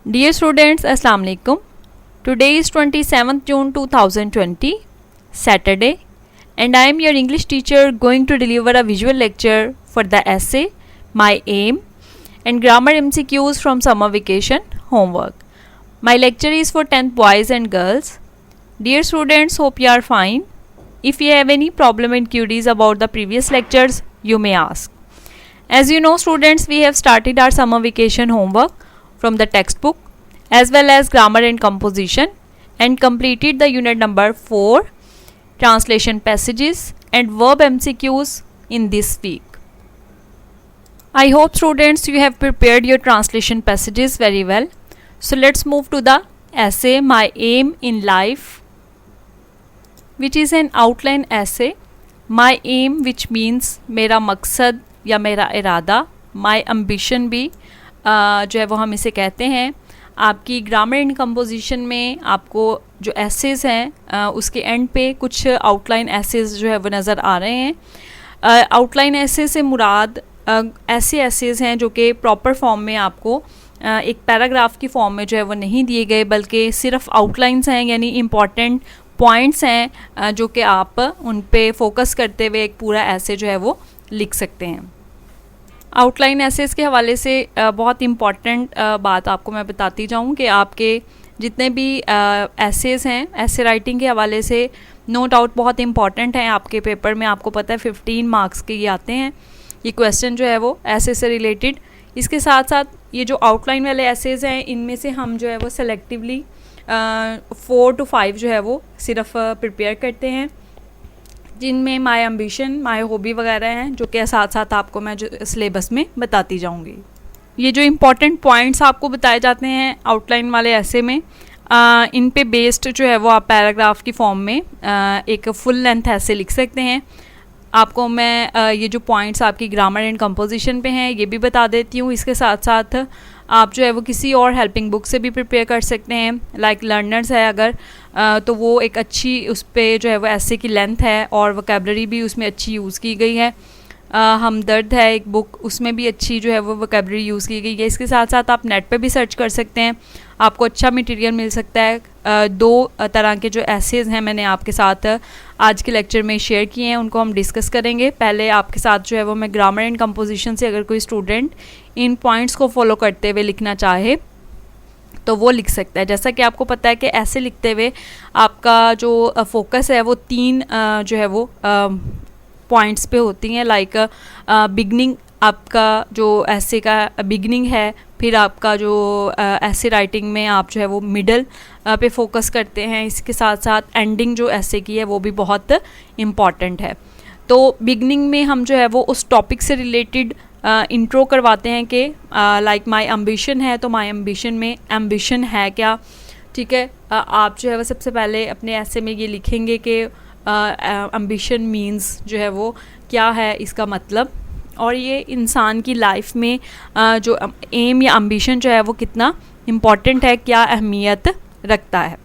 Dear students, Assalamu alaikum. Today is 27th June 2020, Saturday, and I am your English teacher going to deliver a visual lecture for the essay My Aim and Grammar MCQs from Summer Vacation Homework. My lecture is for 10th boys and girls. Dear students, hope you are fine. If you have any problem and queries about the previous lectures, you may ask. As you know, students, we have started our summer vacation homework from the textbook as well as grammar and composition and completed the unit number 4 translation passages and verb MCQs in this week. I hope students you have prepared your translation passages very well. So let's move to the essay My Aim in Life, which is an outline essay. My aim, which means मेरा मकसद या मेरा इरादा, my ambition भी जो है वो हम इसे कहते हैं. आपकी ग्रामर एंड कंपोजिशन में आपको जो एसेस हैं उसके एंड पे कुछ आउटलाइन एसेस जो है वो नज़र आ रहे हैं. आउटलाइन एसे से मुराद ऐसे एसेस हैं जो कि प्रॉपर फॉर्म में आपको एक पैराग्राफ की फॉर्म में जो है वो नहीं दिए गए, बल्कि सिर्फ आउटलाइंस हैं, यानी इम्पॉर्टेंट पॉइंट्स हैं जो कि आप उन पे फोकस करते हुए एक पूरा ऐसे जो है वो लिख सकते हैं. आउटलाइन एसेस के हवाले से बहुत इम्पॉर्टेंट बात आपको मैं बताती जाऊँ कि आपके जितने भी एसेस हैं, ऐसे राइटिंग के हवाले से नो डाउट बहुत इम्पॉर्टेंट हैं. आपके पेपर में आपको पता है 15 मार्क्स के ये आते हैं, ये क्वेश्चन जो है वो ऐसे से रिलेटेड. इसके साथ साथ ये जो आउटलाइन वाले एसेस हैं इनमें से हम जो है वो सेलेक्टिवली 4 to 5 जो है वो सिर्फ प्रिपेयर करते हैं, जिनमें माय एम्बिशन, माय हॉबी वगैरह हैं, जो कि साथ साथ आपको मैं जो सिलेबस में बताती जाऊंगी. ये जो इम्पॉर्टेंट पॉइंट्स आपको बताए जाते हैं आउटलाइन वाले ऐसे में, इन पे बेस्ड जो है वो आप पैराग्राफ की फॉर्म में एक फुल लेंथ ऐसे लिख सकते हैं. आपको मैं ये जो पॉइंट्स आपकी ग्रामर एंड कंपोजिशन पे हैं ये भी बता देती हूँ. इसके साथ साथ आप जो है वो किसी और हेल्पिंग बुक से भी प्रिपेयर कर सकते हैं, लाइक लर्नर्स है अगर, तो वो एक अच्छी उस पर जो है वो ऐसे की लेंथ है और वोकैबलरी भी उसमें अच्छी यूज़ की गई है. हमदर्द है एक बुक, उसमें भी अच्छी जो है वो वोकैबलरी यूज़ की गई है. इसके साथ साथ आप नेट पे भी सर्च कर सकते हैं, आपको अच्छा मटेरियल मिल सकता है. 2 तरह के जो एसेज हैं मैंने आपके साथ आज के लेक्चर में शेयर किए हैं, उनको हम डिस्कस करेंगे. पहले आपके साथ जो है वो मैं ग्रामर एंड कंपोजिशन से अगर कोई स्टूडेंट इन पॉइंट्स को फॉलो करते हुए लिखना चाहे तो वो लिख सकता है. जैसा कि आपको पता है कि ऐसे लिखते हुए आपका जो फोकस है वो 3 जो है वो पॉइंट्स पे होती हैं, लाइक बिगनिंग, आपका जो ऐसे का बिगनिंग है, फिर आपका जो ऐसे राइटिंग में आप जो है वो मिडल पे फोकस करते हैं. इसके साथ साथ एंडिंग जो ऐसे की है वो भी बहुत इम्पॉर्टेंट है. तो बिगनिंग में हम जो है वो उस टॉपिक से रिलेटेड इंट्रो करवाते हैं कि लाइक माय एम्बिशन है, तो माय एम्बिशन में एम्बिशन है क्या, ठीक है. आप जो है वो सबसे पहले अपने ऐसे में ये लिखेंगे कि एम्बिशन मीन्स जो है वो क्या है, इसका मतलब, और ये इंसान की लाइफ में जो एम या एम्बिशन जो है वो कितना इम्पॉर्टेंट है, क्या अहमियत रखता है.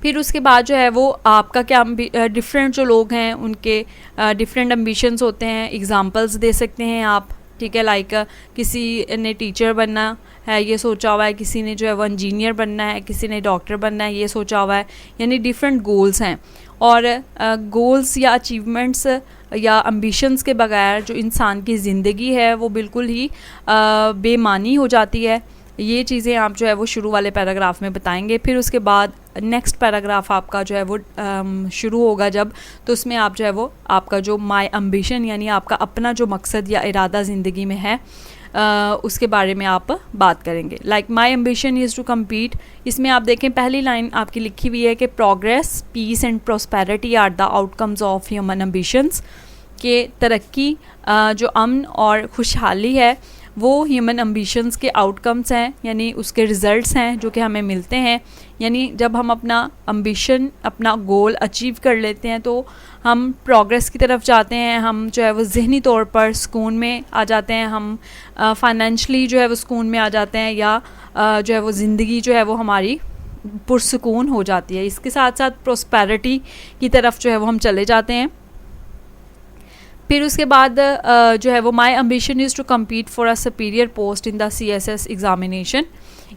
फिर उसके बाद जो है वो आपका क्या डिफरेंट जो लोग हैं उनके डिफरेंट एम्बिशंस होते हैं, एग्जांपल्स दे सकते हैं आप, ठीक है. लाइक किसी ने टीचर बनना है ये सोचा हुआ है, किसी ने जो है वो इंजीनियर बनना है, किसी ने डॉक्टर बनना है ये सोचा हुआ है, यानी डिफरेंट गोल्स हैं. और गोल्स या अचीवमेंट्स या एम्बिशंस के बगैर जो इंसान की ज़िंदगी है वो बिल्कुल ही बेमानी हो जाती है. ये चीज़ें आप जो है वो शुरू वाले पैराग्राफ में बताएंगे. फिर उसके बाद नेक्स्ट पैराग्राफ आपका जो है वो शुरू होगा जब, तो उसमें आप जो है वो आपका जो माय एम्बिशन यानी आपका अपना जो मकसद या इरादा ज़िंदगी में है उसके बारे में आप बात करेंगे. Like my ambition is to compete. इसमें आप देखें पहली लाइन आपकी लिखी हुई है कि progress, peace and prosperity are the outcomes of human ambitions, के तरक्की, जो अमन और खुशहाली है वो ह्यूमन एम्बिशंस के आउटकम्स हैं, यानी उसके रिज़ल्ट्स हैं जो कि हमें मिलते हैं. यानी जब हम अपना एम्बिशन, अपना गोल अचीव कर लेते हैं तो हम प्रोग्रेस की तरफ जाते हैं, हम जो है वो ज़हनी तौर पर सुकून में आ जाते हैं, हम फाइनेंशली जो है वो सुकून में आ जाते हैं, या जो है वो ज़िंदगी जो है वो हमारी पुरसुकून हो जाती है. इसके साथ साथ प्रॉस्पेरिटी की तरफ जो है वो हम चले जाते हैं. फिर उसके बाद जो है वो my ambition is to compete for a superior post in the CSS examination.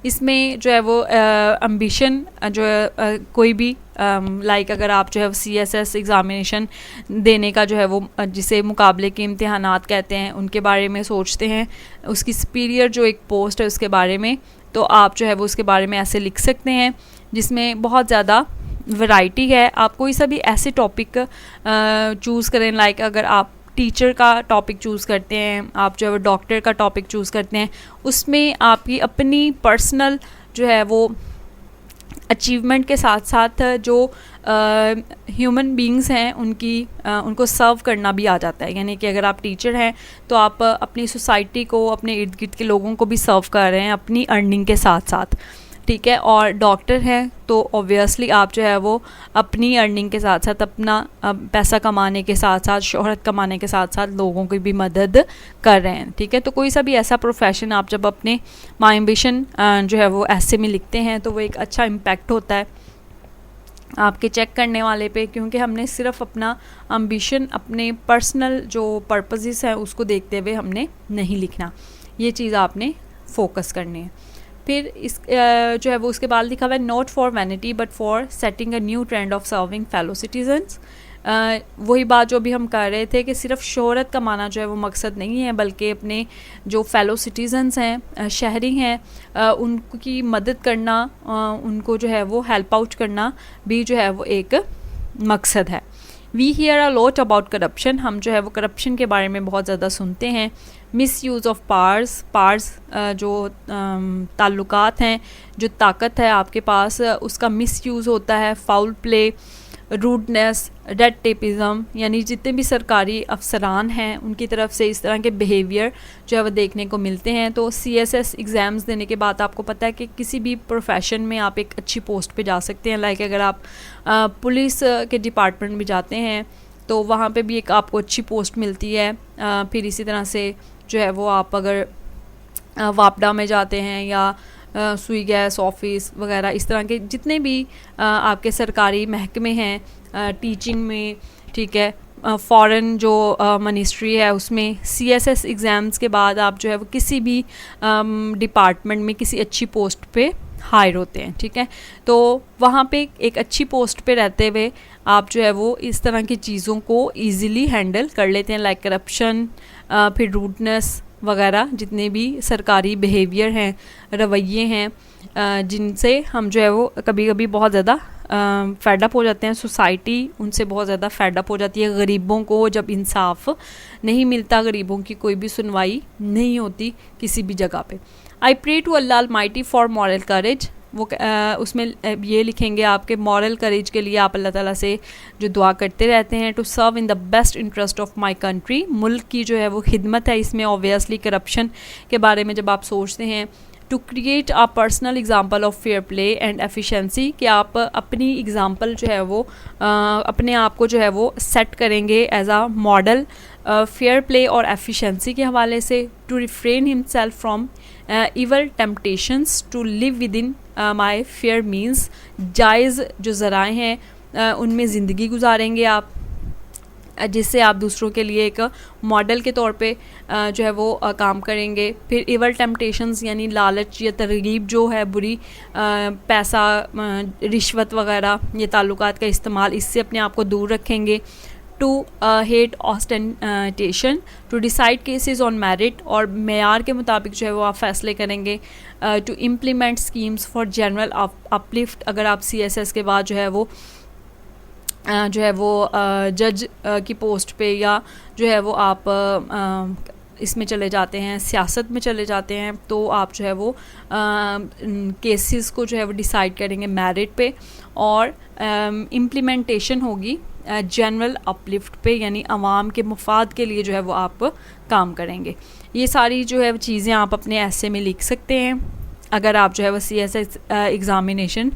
इसमें जो है वो एम्बिशन जो है कोई भी लाइक अगर आप जो है CSS एग्ज़ामिनेशन देने का जो है वो जिसे मुकाबले के इम्तिहानात कहते हैं उनके बारे में सोचते हैं, उसकी सुपीरियर जो एक पोस्ट है उसके बारे में, तो आप जो है वो उसके बारे में ऐसे लिख सकते हैं जिसमें बहुत ज़्यादा वैरायटी है। आप कोई सा भी ऐसे टॉपिक चूज़ करें, लाइक अगर आप टीचर का टॉपिक चूज़ करते हैं, आप जो है वो डॉक्टर का टॉपिक चूज़ करते हैं, उसमें आपकी अपनी पर्सनल जो है वो अचीवमेंट के साथ साथ जो ह्यूमन बींग्स हैं उनको सर्व करना भी आ जाता है। यानी कि अगर आप टीचर हैं तो आप अपनी सोसाइटी को, अपने इर्द गिर्द के लोगों को भी सर्व कर रहे हैं अपनी अर्निंग के साथ साथ, ठीक है। और डॉक्टर हैं तो ऑब्वियसली आप जो है वो अपनी अर्निंग के साथ साथ अपना पैसा कमाने के साथ साथ, शोहरत कमाने के साथ साथ लोगों की भी मदद कर रहे हैं, ठीक है। तो कोई सा भी ऐसा प्रोफेशन आप जब अपने माय एम्बिशन जो है वो ऐसे में लिखते हैं तो वो एक अच्छा इम्पैक्ट होता है आपके चेक करने वाले पे, क्योंकि हमने सिर्फ अपना एम्बिशन, अपने पर्सनल जो पर्पसेस हैं उसको देखते हुए हमने नहीं लिखना। ये चीज़ आपने फोकस करनी है। फिर इस जो है वो उसके बाद लिखा हुआ है not for vanity but for setting a new trend of serving fellow citizens. वही बात जो भी हम कर रहे थे कि सिर्फ शोहरत कमाना जो है वो मकसद नहीं है, बल्कि अपने जो फेलो सिटीजन्स हैं, शहरी हैं, उनकी मदद करना, उनको जो है वो हेल्प आउट करना भी जो है वो एक मकसद है। We hear a lot about corruption. हम जो है वो करप्शन के बारे में बहुत ज़्यादा सुनते हैं। मिस यूज़ ऑफ पार्स जो ताल्लुकात हैं, जो ताकत है आपके पास, उसका मिस यूज़ होता है। Foul play, rudeness, red tapeism, यानी जितने भी सरकारी अफसरान हैं उनकी तरफ से इस तरह के बिहेवियर जो है वो देखने को मिलते हैं। तो CSS एग्ज़ाम्स देने के बाद आपको पता है कि किसी भी प्रोफेशन में आप एक अच्छी पोस्ट पे जा सकते हैं। लाइक अगर आप पुलिस के डिपार्टमेंट में जाते हैं तो वहाँ पे भी एक आपको अच्छी पोस्ट मिलती है। फिर इसी तरह से जो है वो आप अगर वापडा में जाते हैं या सुई गैस ऑफिस वगैरह, इस तरह के जितने भी आपके सरकारी महकमे हैं, टीचिंग में, ठीक है, फॉरेन जो मिनिस्ट्री है उसमें, CSS एग्ज़ाम्स के बाद आप जो है वो किसी भी डिपार्टमेंट में किसी अच्छी पोस्ट पे हायर होते हैं, ठीक है। तो वहाँ पे एक अच्छी पोस्ट पे रहते हुए आप जो है वो इस तरह की चीज़ों को ईज़िली हैंडल कर लेते हैं, लाइक करप्शन, फिर रूडनेस वगैरह, जितने भी सरकारी बिहेवियर हैं, रवैये हैं, जिनसे हम जो है वो कभी कभी बहुत ज़्यादा फेडअप हो जाते हैं। सोसाइटी उनसे बहुत ज़्यादा फेडअप हो जाती है। गरीबों को जब इंसाफ नहीं मिलता, गरीबों की कोई भी सुनवाई नहीं होती किसी भी जगह पे। I pray to Allah almighty for moral courage. वो उसमें ये लिखेंगे आपके मॉरल करेज के लिए आप अल्लाह ताला से जो दुआ करते रहते हैं। To serve in the best interest of my country, मुल्क की जो है वो खिदमत है। इसमें ऑब्वियसली करप्शन के बारे में जब आप सोचते हैं। To create a personal example of fair play and efficiency, कि आप अपनी एग्ज़ाम्पल जो है वो अपने आप को जो है वो सेट करेंगे as a model fair play और एफिशिएंसी के हवाले से। To refrain himself from evil temptations, to live within my fair means, जायज़ जो ज़राए हैं उनमें ज़िंदगी गुजारेंगे आप, जिससे आप दूसरों के लिए एक मॉडल के तौर पे जो है वो काम करेंगे। फिर इवल टेम्पटेशंस यानी लालच या तरगीब जो है बुरी, पैसा, रिश्वत वगैरह, ये ताल्लुकात का इस्तेमाल, इससे अपने आप को दूर रखेंगे। To hate ostentation, to decide cases on merit, और मेयार के मुताबिक जो है वो आप फैसले करेंगे। To implement schemes for general uplift, अगर आप CSS के बाद जो है वो जज की पोस्ट पे या जो है वो आप इसमें चले जाते हैं, सियासत में चले जाते हैं, तो आप जो है वो केसेस को जो है वो डिसाइड करेंगे मेरिट पे, और इम्प्लीमेंटेशन होगी जनरल अपलिफ्ट पे, यानी आवाम के मफाद के लिए जो है वो आप काम करेंगे। ये सारी जो है चीज़ें आप अपने ऐसे में लिख सकते हैं। अगर आप जो है वो CSS एग्ज़ामिनेशन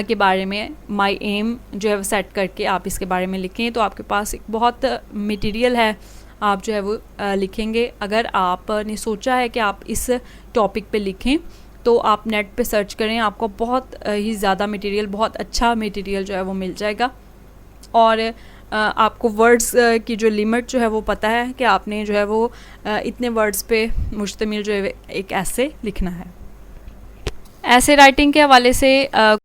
के बारे में माई एम जो है वो सेट करके आप इसके बारे में लिखें तो आपके पास एक बहुत मटेरियल है, आप जो है वो लिखेंगे। अगर आपने सोचा है कि आप इस टॉपिक पे लिखें तो आप नेट पे सर्च करें, आपको बहुत ही ज़्यादा मटेरियल, बहुत अच्छा मटेरियल जो है वो मिल जाएगा। और आपको वर्ड्स की जो लिमिट जो है वो पता है कि आपने जो है वो इतने वर्ड्स पे मुश्तमिल जो है एक ऐसे लिखना है। ऐसे राइटिंग के हवाले से